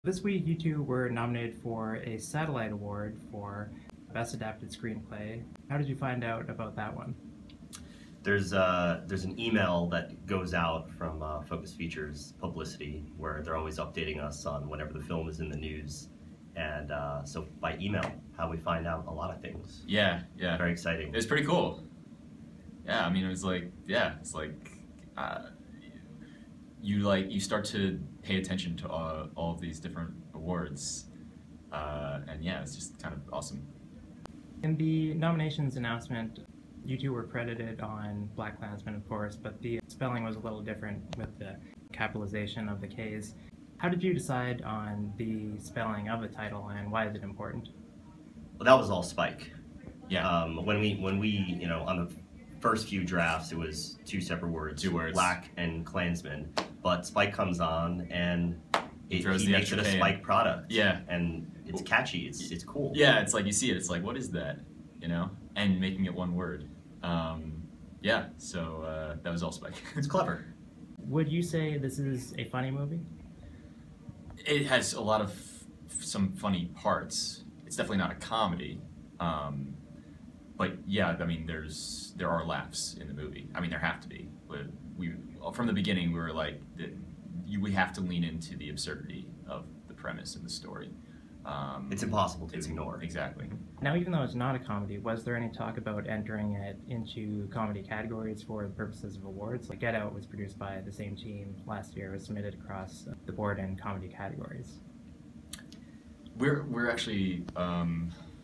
This week, you two were nominated for a Satellite Award for Best Adapted Screenplay. How did you find out about that one? There's an email that goes out from Focus Features Publicity where they're always updating us on whenever the film is in the news. And so by email, how we find out a lot of things. Yeah. Very exciting. It was pretty cool. Yeah, I mean, it was like, you start to pay attention to all of these different awards. And yeah, it's just kind of awesome. In the nominations announcement, you two were credited on BlacKkLansman, of course, but the spelling was a little different with the capitalization of the K's. How did you decide on the spelling of the title, and why is it important? Well, that was all Spike. Yeah. When we on the first few drafts, it was two separate words. Two words. Black and Klansman. But Spike comes on and he makes it a Spike product. Yeah. And it's catchy. It's cool. Yeah, it's like you see it. It's like, what is that? And making it one word. So that was all Spike. It's clever. Would you say this is a funny movie? It has a lot of some funny parts. It's definitely not a comedy. But yeah, I mean, there are laughs in the movie. I mean, there have to be. We from the beginning, we were like, we have to lean into the absurdity of the premise and the story. It's impossible to ignore. Exactly. Now, even though it's not a comedy, was there any talk about entering it into comedy categories for the purposes of awards? Like Get Out was produced by the same team last year, was submitted across the board in comedy categories. We're actually, I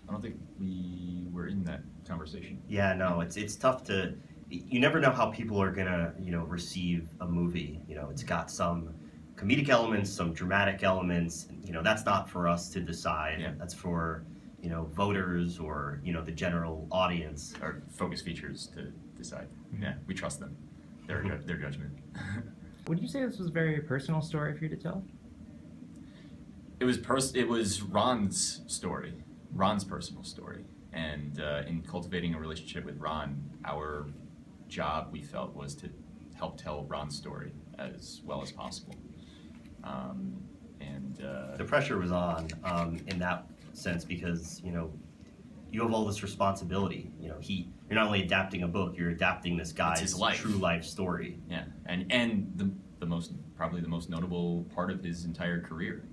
don't think we were in that conversation. Yeah, no, it's tough to, you never know how people are gonna, receive a movie. It's got some comedic elements, some dramatic elements. That's not for us to decide. Yeah. That's for, voters or, the general audience. Or Focus Features to decide. Yeah, we trust them. Their judgment. Would you say this was a very personal story for you to tell? It was Ron's story, Ron's personal story. And in cultivating a relationship with Ron, our job, we felt, was to help tell Ron's story as well as possible. The pressure was on in that sense because you have all this responsibility. You're not only adapting a book, you're adapting this guy's true life story. Yeah, and probably the most notable part of his entire career,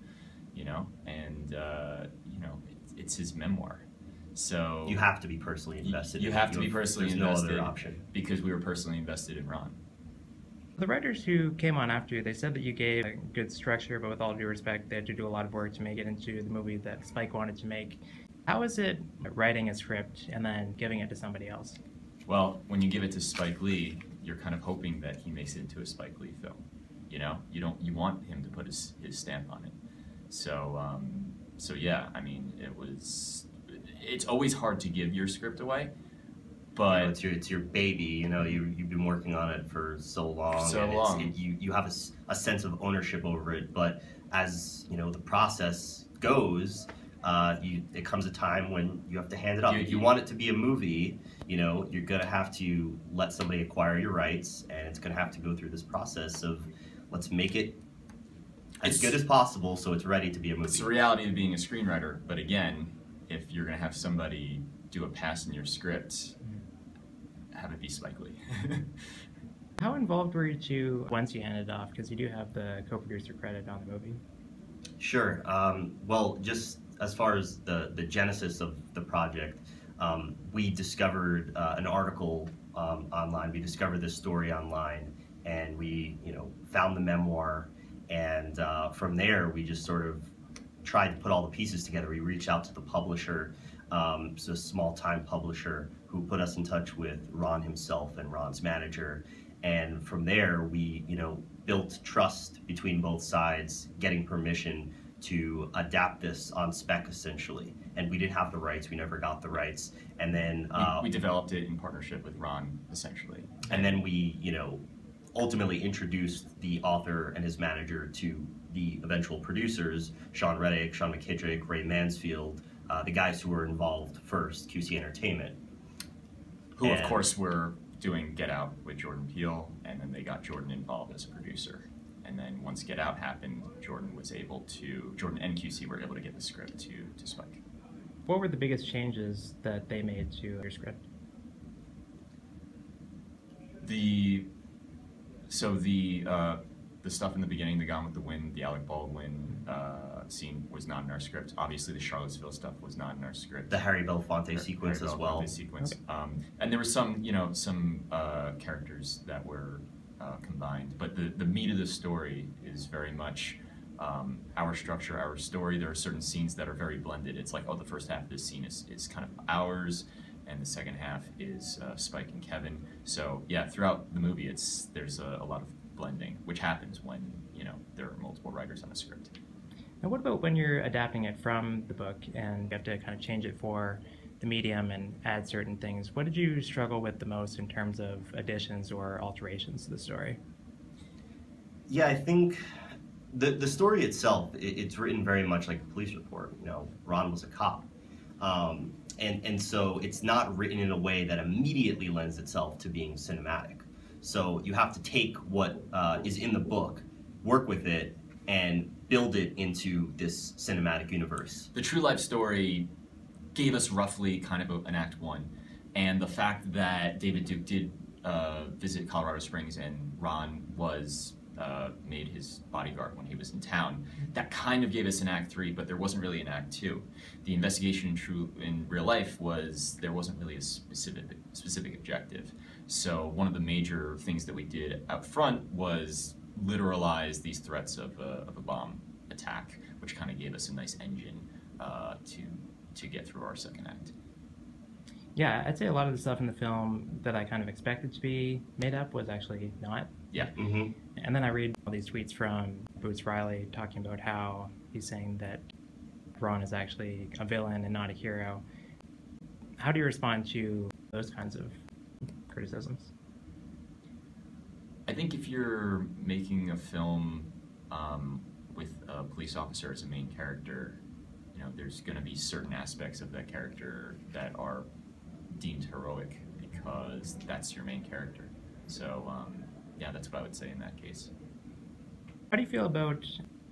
it's his memoir. So you have to be personally invested. You have to be personally invested. There's no other option. Because we were personally invested in Ron. The writers who came on after you, they said that you gave a good structure, but with all due respect, they had to do a lot of work to make it into the movie that Spike wanted to make. How is it writing a script and then giving it to somebody else? Well, when you give it to Spike Lee, you're kind of hoping that he makes it into a Spike Lee film. You want him to put his stamp on it. So yeah, I mean, it's always hard to give your script away. But it's your baby, you've been working on it for so long. You have a sense of ownership over it. But as the process goes, it comes a time when you have to hand it up. If you want it to be a movie, you're gonna have to let somebody acquire your rights, and it's gonna have to go through this process of let's make it as good as possible so it's ready to be a movie. It's the reality of being a screenwriter. But again, if you're gonna have somebody do a pass in your script, have it be Spike Lee. How involved were you two once you handed it off? Because you do have the co-producer credit on the movie. Sure. Well, just as far as the genesis of the project, we discovered an article online. We discovered this story online, and we found the memoir, and from there we just sort of tried to put all the pieces together. We reached out to the publisher. It's a small-time publisher who put us in touch with Ron himself and Ron's manager, and from there we built trust between both sides, getting permission to adapt this on spec essentially. And we didn't have the rights, we never got the rights, and then we developed it in partnership with Ron essentially. And then we ultimately introduced the author and his manager to the eventual producers, Sean Reddick, Sean McKittrick, Ray Mansfield, the guys who were involved first, QC Entertainment. Who, of course, were doing Get Out with Jordan Peele, and then they got Jordan involved as a producer. And then once Get Out happened, Jordan and QC were able to get the script to Spike. What were the biggest changes that they made to your script? The stuff in the beginning, the Gone with the Wind, the Alec Baldwin scene was not in our script. Obviously, the Charlottesville stuff was not in our script. The Harry Belafonte sequence Harry as well. Belafonte sequence. Okay. And there were some characters that were combined, but the meat of the story is very much our structure, our story. There are certain scenes that are very blended. It's like, oh, the first half of this scene is kind of ours, and the second half is Spike and Kevin. So yeah, throughout the movie, there's a lot of blending, which happens when there are multiple writers on a script. And what about when you're adapting it from the book and you have to kind of change it for the medium and add certain things? What did you struggle with the most in terms of additions or alterations to the story? Yeah, I think the story itself, it's written very much like a police report. Ron was a cop. And so it's not written in a way that immediately lends itself to being cinematic. So you have to take what is in the book, work with it, and build it into this cinematic universe. The true life story gave us roughly kind of an Act 1, and the fact that David Duke did visit Colorado Springs and Ron was made his bodyguard when he was in town, that kind of gave us an Act 3, but there wasn't really an Act 2. The investigation in real life there wasn't really a specific objective. So one of the major things that we did out front was literalize these threats of a bomb attack, which kind of gave us a nice engine to get through our second act. Yeah, I'd say a lot of the stuff in the film that I kind of expected to be made up was actually not. Yeah. Mm-hmm. And then I read all these tweets from Boots Riley talking about how he's saying that Ron is actually a villain and not a hero. How do you respond to those kinds of criticisms? I think if you're making a film with a police officer as a main character, there's going to be certain aspects of that character that are deemed heroic because that's your main character. So yeah, that's what I would say in that case. How do you feel about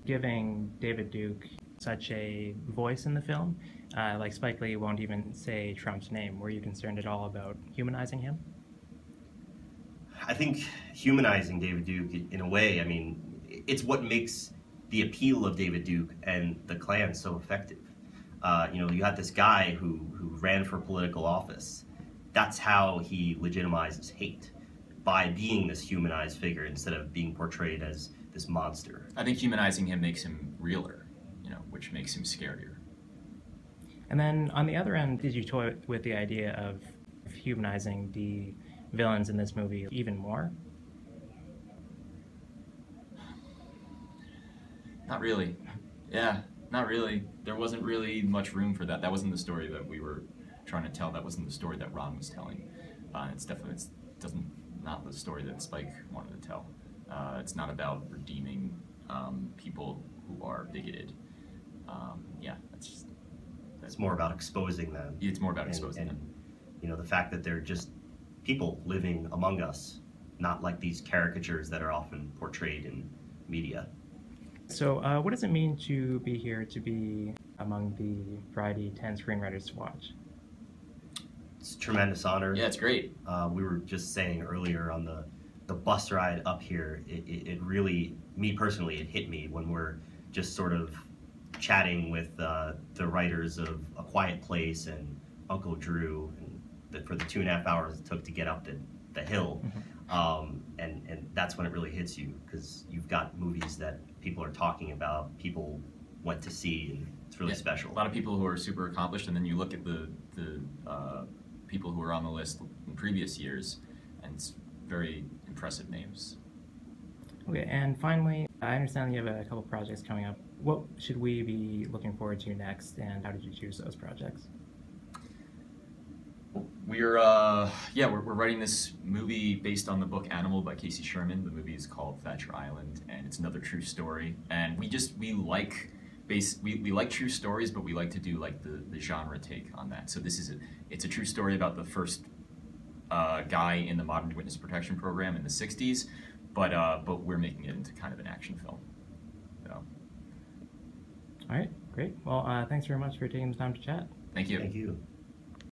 giving David Duke such a voice in the film? Like Spike Lee won't even say Trump's name. Were you concerned at all about humanizing him? I think humanizing David Duke, in a way, it's what makes the appeal of David Duke and the Klan so effective. You had this guy who ran for political office. That's how he legitimizes hate, by being this humanized figure instead of being portrayed as this monster. I think humanizing him makes him realer, which makes him scarier. And then on the other end, did you toy with the idea of humanizing the villains in this movie even more? Not really. Yeah, not really. There wasn't really much room for that. That wasn't the story that we were trying to tell. That wasn't the story that Ron was telling. It's not the story that Spike wanted to tell. It's not about redeeming people who are bigoted. Yeah, it's more about exposing them. It's more about exposing them. The fact that they're just people living among us, not like these caricatures that are often portrayed in media. So what does it mean to be here, to be among the Variety 10 screenwriters to watch? It's a tremendous honor. Yeah, it's great. We were just saying earlier on the bus ride up here, it really, me personally, it hit me when we're just sort of chatting with the writers of A Quiet Place and Uncle Drew, and for the 2.5 hours it took to get up the hill. Mm-hmm. And that's when it really hits you, because you've got movies that people are talking about, people went to see, and it's really special. A lot of people who are super accomplished, and then you look at the people who are on the list in previous years, and it's very impressive names. Okay, and finally, I understand you have a couple projects coming up. What should we be looking forward to next, and how did you choose those projects? We're writing this movie based on the book Animal by Casey Sherman. The movie is called Thatcher Island, and it's another true story. And we like true stories, but we like to do like the genre take on that. So it's a true story about the first guy in the Modern Witness Protection Program in the 60s, but we're making it into kind of an action film. So, All right, great. Well, thanks very much for taking the time to chat. thank you. Thank you.